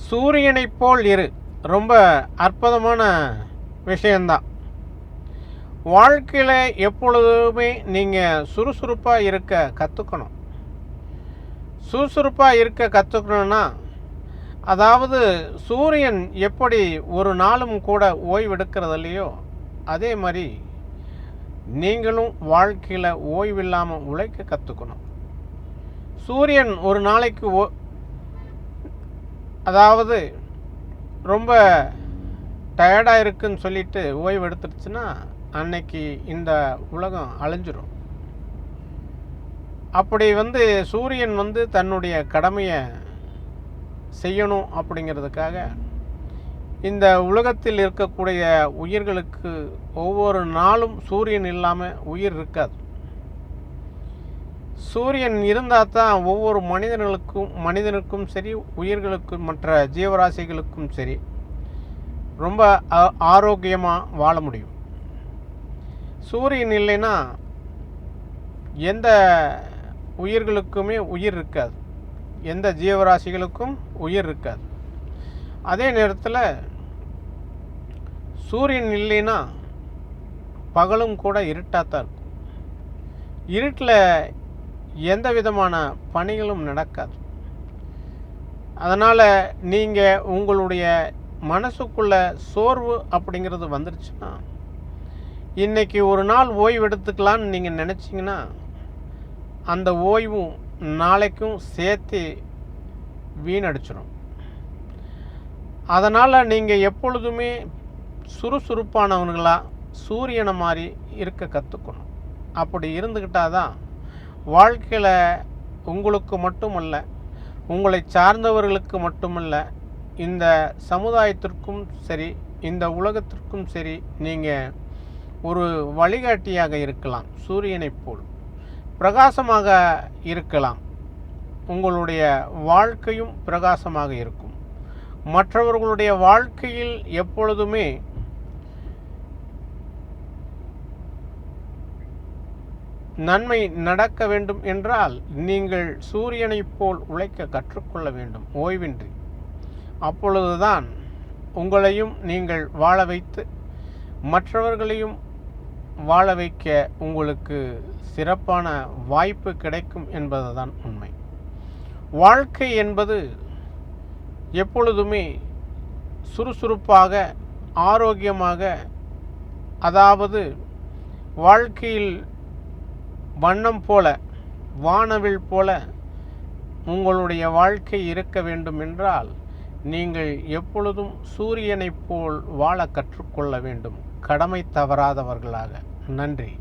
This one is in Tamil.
சூரியனைப் போல் இரு. ரொம்ப அற்புதமான விஷயந்தான். வாழ்க்கையில் எப்பொழுதுமே நீங்கள் சுறுசுறுப்பாக இருக்க கற்றுக்கணும். சுறுசுறுப்பாக இருக்க கற்றுக்கணுன்னா, அதாவது சூரியன் எப்படி ஒரு நாளும் கூட ஓய்வெடுக்கிறது இல்லையோ, அதே மாதிரி நீங்களும் வாழ்க்கையில் ஓய்வில்லாமல் உழைக்க கற்றுக்கணும். சூரியன் ஒரு நாளைக்கு அதாவது ரொம்ப டயர்டாக இருக்குன்னு சொல்லிட்டு ஓய்வு எடுத்துருச்சுன்னா அன்னைக்கு இந்த உலகம் அழிஞ்சிரும். அப்படி சூரியன் தன்னுடைய கடமையை செய்யணும் அப்படிங்கிறதுக்காக இந்த உலகத்தில் இருக்கக்கூடிய உயிர்களுக்கு ஒவ்வொரு நாளும் சூரியன் இல்லாமல் உயிர் இருக்காது. சூரியன் இருந்தால் தான் ஒவ்வொரு மனிதனுக்கும் சரி, உயிர்களுக்கும் மற்ற ஜீவராசிகளுக்கும் சரி ரொம்ப ஆரோக்கியமாக வாழ முடியும். சூரியன் இல்லைன்னா எந்த உயிர்களுக்குமே உயிர் இருக்காது, எந்த ஜீவராசிகளுக்கும் உயிர் இருக்காது. அதே நேரத்தில் சூரியன் இல்லைன்னா பகலும் கூட இருட்டாக இருக்கும். இருட்டில் எந்த விதமான பணிகளும் நடக்காது. அதனால் நீங்கள் உங்களுடைய மனசுக்குள்ள சோர்வு அப்படிங்கிறது வந்துருச்சுன்னா, இன்றைக்கி ஒரு நாள் ஓய்வு எடுத்துக்கலான்னு நீங்கள் நினச்சிங்கன்னா அந்த ஓய்வும் நாளைக்கும் சேர்த்து வீணடிச்சிடும். அதனால் நீங்கள் எப்பொழுதுமே சுறுசுறுப்பானவர்களாக சூரியனை மாதிரி இருக்க கற்றுக்கணும். அப்படி இருந்துக்கிட்டால் தான் வாழ்க்கையில் உங்களுக்கு மட்டுமல்ல, உங்களை சார்ந்தவர்களுக்கு மட்டுமல்ல, இந்த சமுதாயத்திற்கும் சரி, இந்த உலகத்திற்கும் சரி நீங்கள் ஒரு வழிகாட்டியாக இருக்கலாம். சூரியனைப் போல் பிரகாசமாக இருக்கலாம். உங்களுடைய வாழ்க்கையும் பிரகாசமாக இருக்கும். மற்றவர்களுடைய வாழ்க்கையில் எப்பொழுதுமே நன்மை நடக்க வேண்டும் என்றால் நீங்கள் சூரியனைப் போல் உழைக்க கற்றுக்கொள்ள வேண்டும், ஓய்வின்றி. அப்பொழுதுதான் உங்களையும் நீங்கள் வாழ வைத்து மற்றவர்களையும் வாழ வைக்க உங்களுக்கு சிறப்பான வாய்ப்பு கிடைக்கும் என்பதுதான் உண்மை. வாழ்க்கை என்பது எப்பொழுதுமே சுறுசுறுப்பாக, ஆரோக்கியமாக, அதாவது வாழ்க்கையில் வண்ணம் போல, வானவில் போல உங்களுடைய வாழ்க்கை இருக்க வேண்டும் என்றால் நீங்கள் எப்பொழுதும் சூரியனைப் போல் வாழ கற்றுக்கொள்ள வேண்டும், கடமை தவறாதவர்களாக. நன்றி.